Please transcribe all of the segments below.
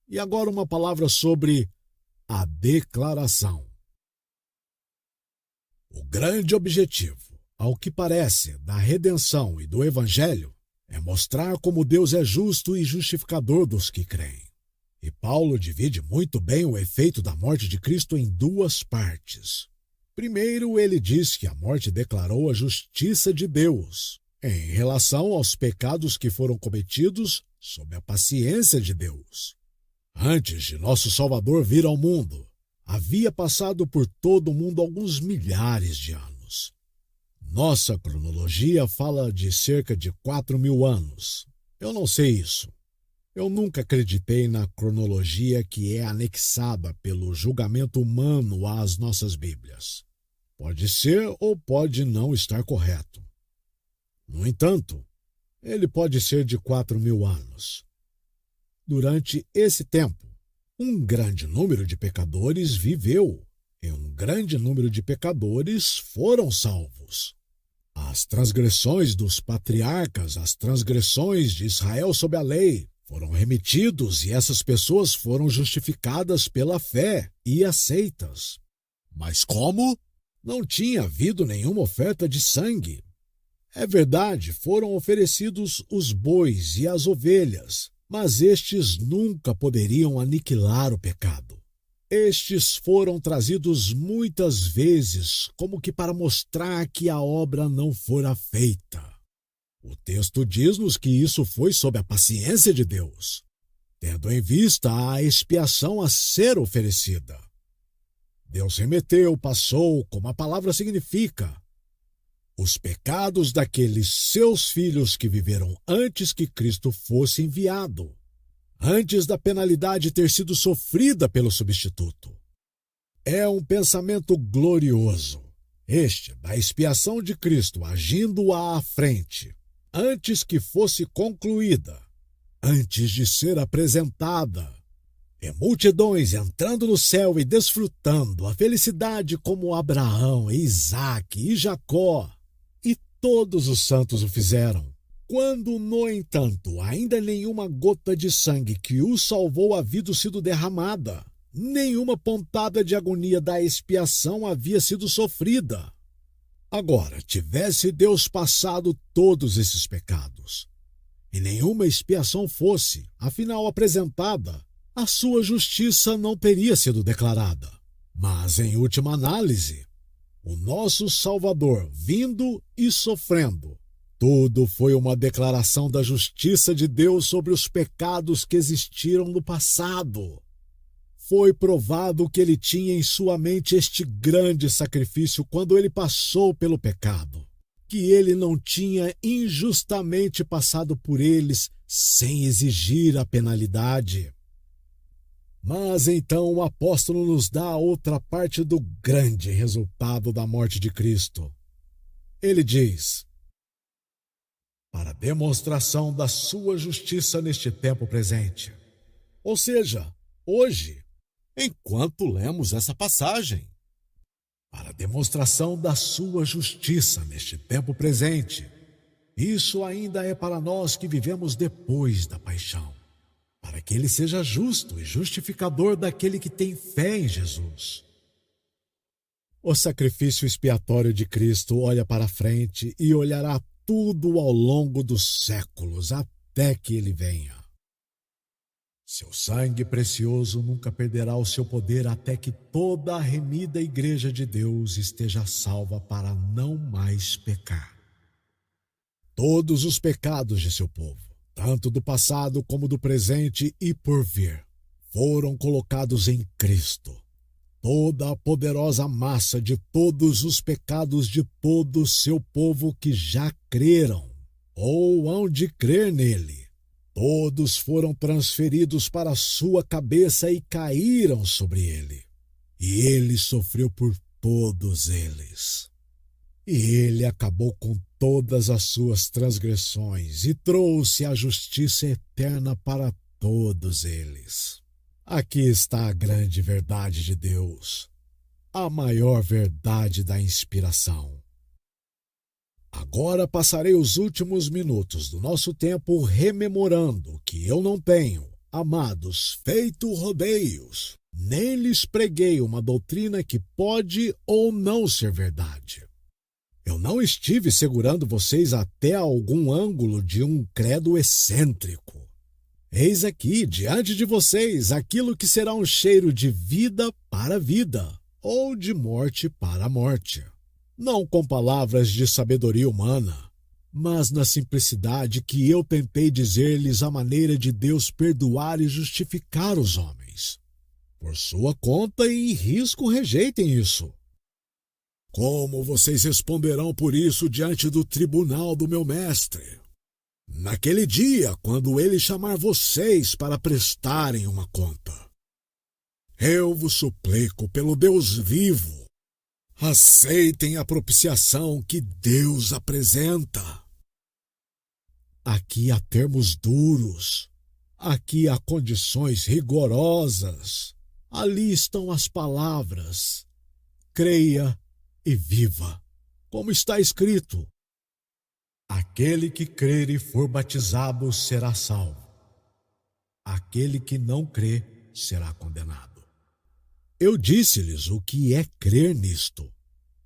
E agora uma palavra sobre a declaração. O grande objetivo, ao que parece, da redenção e do Evangelho é mostrar como Deus é justo e justificador dos que creem. E Paulo divide muito bem o efeito da morte de Cristo em duas partes. Primeiro, ele diz que a morte declarou a justiça de Deus em relação aos pecados que foram cometidos sob a paciência de Deus. Antes de nosso Salvador vir ao mundo, havia passado por todo o mundo alguns milhares de anos. Nossa cronologia fala de cerca de 4.000 anos. Eu não sei isso. Eu nunca acreditei na cronologia que é anexada pelo julgamento humano às nossas Bíblias. Pode ser ou pode não estar correto. No entanto, ele pode ser de 4.000 anos. Durante esse tempo, um grande número de pecadores viveu e um grande número de pecadores foram salvos. As transgressões dos patriarcas, as transgressões de Israel sob a lei, foram remitidos e essas pessoas foram justificadas pela fé e aceitas. Mas como? Não tinha havido nenhuma oferta de sangue. É verdade, foram oferecidos os bois e as ovelhas, mas estes nunca poderiam aniquilar o pecado. Estes foram trazidos muitas vezes como que para mostrar que a obra não fora feita. O texto diz-nos que isso foi sob a paciência de Deus, tendo em vista a expiação a ser oferecida. Deus remeteu, passou, como a palavra significa, os pecados daqueles seus filhos que viveram antes que Cristo fosse enviado, antes da penalidade ter sido sofrida pelo substituto. É um pensamento glorioso, este da expiação de Cristo agindo à frente, antes que fosse concluída, antes de ser apresentada, e multidões entrando no céu e desfrutando a felicidade como Abraão, Isaque e Jacó, e todos os santos o fizeram. Quando, no entanto, ainda nenhuma gota de sangue que o salvou havia sido derramada, nenhuma pontada de agonia da expiação havia sido sofrida. Agora, tivesse Deus passado todos esses pecados, e nenhuma expiação fosse, afinal, apresentada, a sua justiça não teria sido declarada. Mas, em última análise, o nosso Salvador, vindo e sofrendo, tudo foi uma declaração da justiça de Deus sobre os pecados que existiram no passado. Foi provado que ele tinha em sua mente este grande sacrifício quando ele passou pelo pecado, que ele não tinha injustamente passado por eles sem exigir a penalidade. Mas então o apóstolo nos dá a outra parte do grande resultado da morte de Cristo. Ele diz: para demonstração da sua justiça neste tempo presente. Ou seja, hoje, enquanto lemos essa passagem, para demonstração da sua justiça neste tempo presente. Isso ainda é para nós que vivemos depois da paixão, para que ele seja justo e justificador daquele que tem fé em Jesus. O sacrifício expiatório de Cristo olha para frente e olhará tudo ao longo dos séculos, até que ele venha. Seu sangue precioso nunca perderá o seu poder até que toda a remida Igreja de Deus esteja salva para não mais pecar. Todos os pecados de seu povo, tanto do passado como do presente e por vir, foram colocados em Cristo. Toda a poderosa massa de todos os pecados de todo o seu povo que já creram, ou hão de crer nele, todos foram transferidos para a sua cabeça e caíram sobre ele. E ele sofreu por todos eles. E ele acabou com todas as suas transgressões e trouxe a justiça eterna para todos eles. Aqui está a grande verdade de Deus, a maior verdade da inspiração. Agora passarei os últimos minutos do nosso tempo rememorando que eu não tenho Amados, feito rodeios, nem lhes preguei uma doutrina que pode ou não ser verdade. Eu não estive segurando vocês até algum ângulo de um credo excêntrico. Eis aqui, diante de vocês, aquilo que será um cheiro de vida para vida, ou de morte para morte. Não com palavras de sabedoria humana, mas na simplicidade que eu tentei dizer-lhes a maneira de Deus perdoar e justificar os homens. Por sua conta e risco rejeitem isso. Como vocês responderão por isso diante do tribunal do meu mestre? Naquele dia, quando ele chamar vocês para prestarem uma conta. Eu vos suplico pelo Deus vivo, aceitem a propiciação que Deus apresenta. Aqui há termos duros, aqui há condições rigorosas, ali estão as palavras. Creia e viva, como está escrito. Aquele que crer e for batizado será salvo. Aquele que não crê será condenado. Eu disse-lhes o que é crer nisto.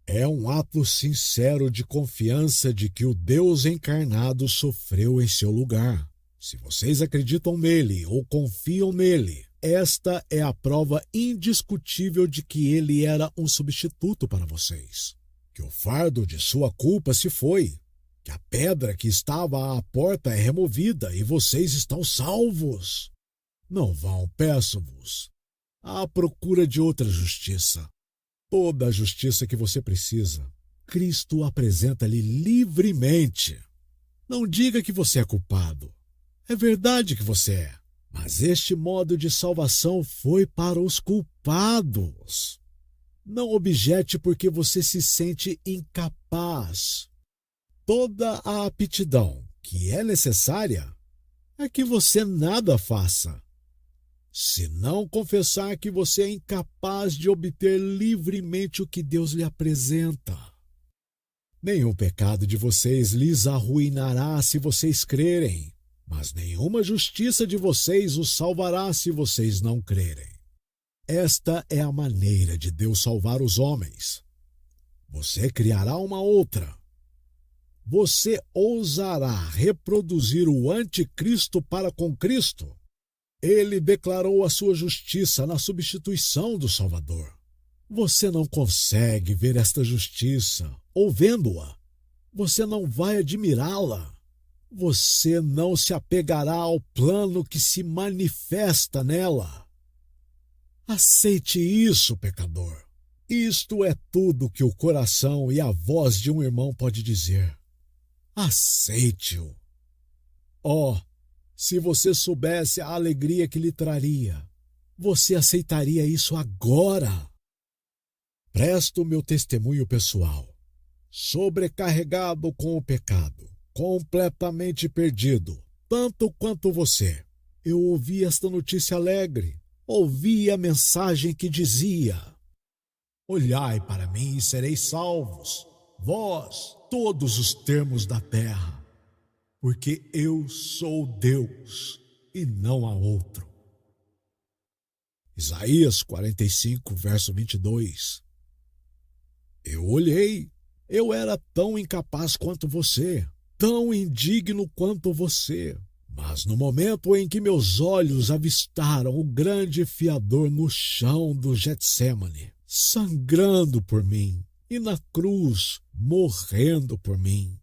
É um ato sincero de confiança de que o Deus encarnado sofreu em seu lugar. Se vocês acreditam nele ou confiam nele, esta é a prova indiscutível de que ele era um substituto para vocês. Que o fardo de sua culpa se foi. Que a pedra que estava à porta é removida e vocês estão salvos. Não vão, peço-vos, à procura de outra justiça. Toda a justiça que você precisa, Cristo apresenta-lhe livremente. Não diga que você é culpado. É verdade que você é. Mas este modo de salvação foi para os culpados. Não objete porque você se sente incapaz. Toda a aptidão que é necessária é que você nada faça, se não confessar que você é incapaz de obter livremente o que Deus lhe apresenta. Nenhum pecado de vocês lhes arruinará se vocês crerem, mas nenhuma justiça de vocês os salvará se vocês não crerem. Esta é a maneira de Deus salvar os homens. Você criará uma outra. Você ousará reproduzir o anticristo para com Cristo? Ele declarou a sua justiça na substituição do Salvador. Você não consegue ver esta justiça, ou vendo-a, você não vai admirá-la. Você não se apegará ao plano que se manifesta nela. Aceite isso, pecador. Isto é tudo que o coração e a voz de um irmão pode dizer. Aceite-o. Oh, se você soubesse a alegria que lhe traria, você aceitaria isso agora. Presto meu testemunho pessoal. Sobrecarregado com o pecado, completamente perdido, tanto quanto você. Eu ouvi esta notícia alegre. Ouvi a mensagem que dizia: olhai para mim e sereis salvos, vós, todos os termos da terra, porque eu sou Deus e não há outro. Isaías 45, verso 22. Eu olhei, eu era tão incapaz quanto você, tão indigno quanto você, mas no momento em que meus olhos avistaram o grande fiador no chão do Getsêmani, sangrando por mim, e na cruz, morrendo por mim,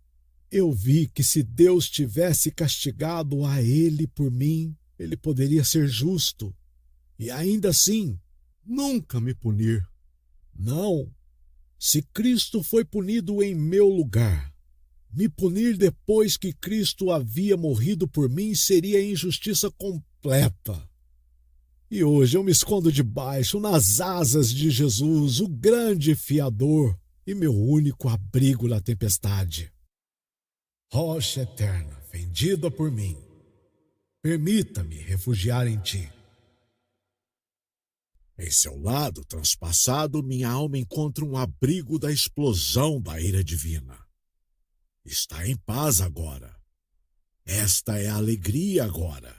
eu vi que se Deus tivesse castigado a ele por mim, ele poderia ser justo, e ainda assim, nunca me punir. Não, se Cristo foi punido em meu lugar, me punir depois que Cristo havia morrido por mim seria injustiça completa. E hoje eu me escondo debaixo, nas asas de Jesus, o grande fiador e meu único abrigo na tempestade. Rocha eterna, fendida por mim, permita-me refugiar em ti. Em seu lado transpassado, minha alma encontra um abrigo da explosão da ira divina. Está em paz agora. Esta é a alegria agora.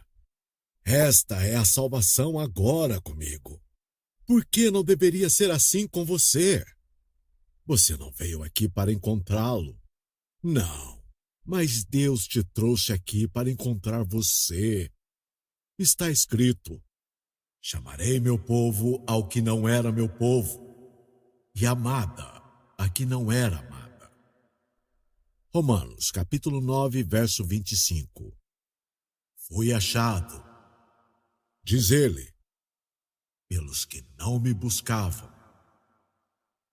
Esta é a salvação agora comigo. Por que não deveria ser assim com você? Você não veio aqui para encontrá-lo. Não, mas Deus te trouxe aqui para encontrar você. Está escrito: chamarei meu povo ao que não era meu povo, e amada a que não era amada. Romanos, capítulo 9, verso 25. Fui achado, diz ele, pelos que não me buscavam.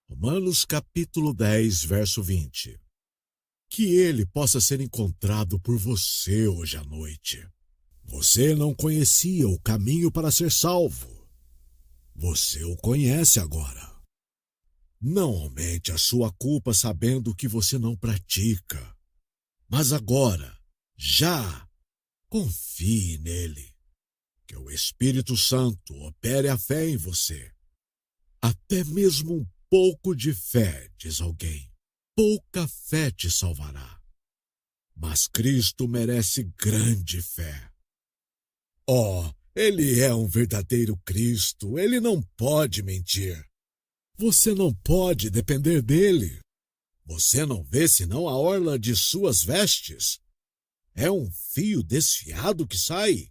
Romanos, capítulo 10, verso 20. Que ele possa ser encontrado por você hoje à noite. Você não conhecia o caminho para ser salvo. Você o conhece agora. Não aumente a sua culpa sabendo que você não pratica. Mas agora, já, confie nele. Que o Espírito Santo opere a fé em você. Até mesmo um pouco de fé, diz alguém. Pouca fé te salvará. Mas Cristo merece grande fé. Oh, ele é um verdadeiro Cristo. Ele não pode mentir. Você não pode depender dele. Você não vê senão a orla de suas vestes? É um fio desfiado que sai.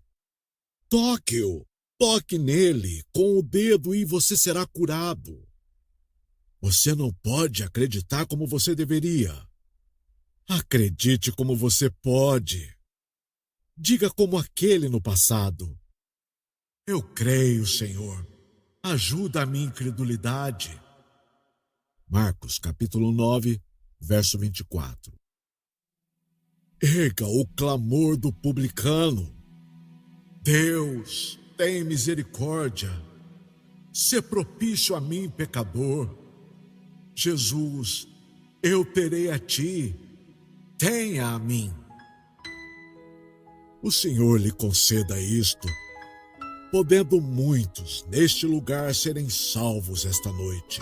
Toque-o, toque nele com o dedo e você será curado. Você não pode acreditar como você deveria. Acredite como você pode. Diga como aquele no passado: eu creio, Senhor. Ajuda a minha incredulidade. Marcos, capítulo 9, verso 24. Erga o clamor do publicano. Deus, tem misericórdia. Sê propício a mim, pecador. Jesus, eu terei a ti. Tenha a mim. O Senhor lhe conceda isto, podendo muitos neste lugar serem salvos esta noite,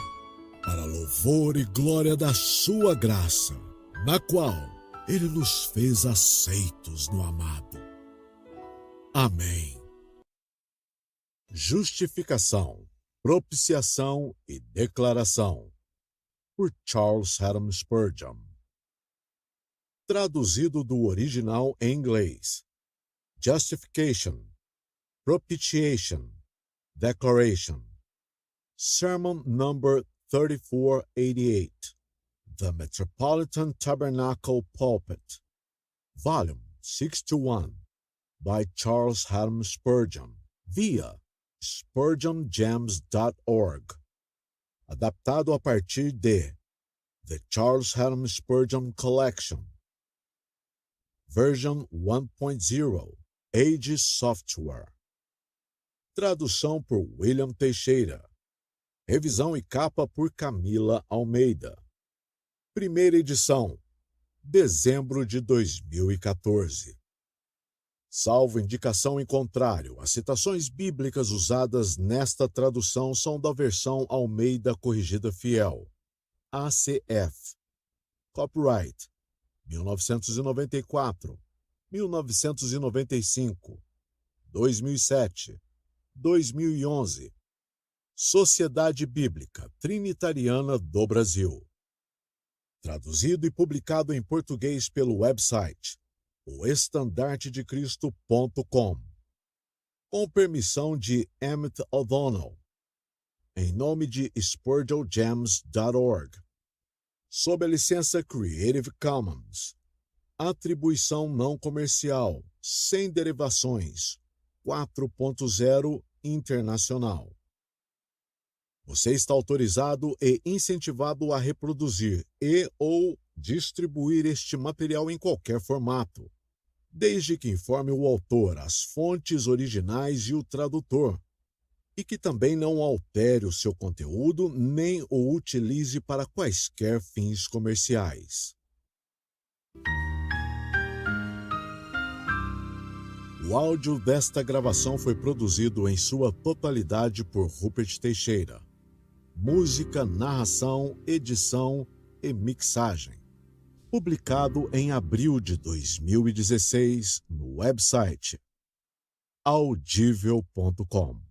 para louvor e glória da sua graça, na qual ele nos fez aceitos no amado. Amém. Justificação, propiciação e declaração, por Charles Haddon Spurgeon. Traduzido do original em inglês: Justification, Propitiation, Declaration. Sermon number 3488. The Metropolitan Tabernacle Pulpit. Volume 61. By Charles Haddon Spurgeon. Via spurgeongems.org. Adaptado a partir de The Charles Haddon Spurgeon Collection. Version 1.0. Age Software. Tradução por William Teixeira. Revisão e capa por Camila Almeida. Primeira edição, dezembro de 2014. Salvo indicação em contrário, as citações bíblicas usadas nesta tradução são da versão Almeida Corrigida Fiel, ACF. Copyright 1994, 1995, 2007, 2011. Sociedade Bíblica Trinitariana do Brasil. Traduzido e publicado em português pelo website oestandartedecristo.com. Com permissão de Emmett O'Donnell. Em nome de spurgeongems.org. Sob a licença Creative Commons. Atribuição não comercial, sem derivações, 4.0 internacional. Você está autorizado e incentivado a reproduzir e ou distribuir este material em qualquer formato, desde que informe o autor, as fontes originais e o tradutor, e que também não altere o seu conteúdo nem o utilize para quaisquer fins comerciais. O áudio desta gravação foi produzido em sua totalidade por Rupert Teixeira. Música, narração, edição e mixagem. Publicado em abril de 2016 no website audível.com.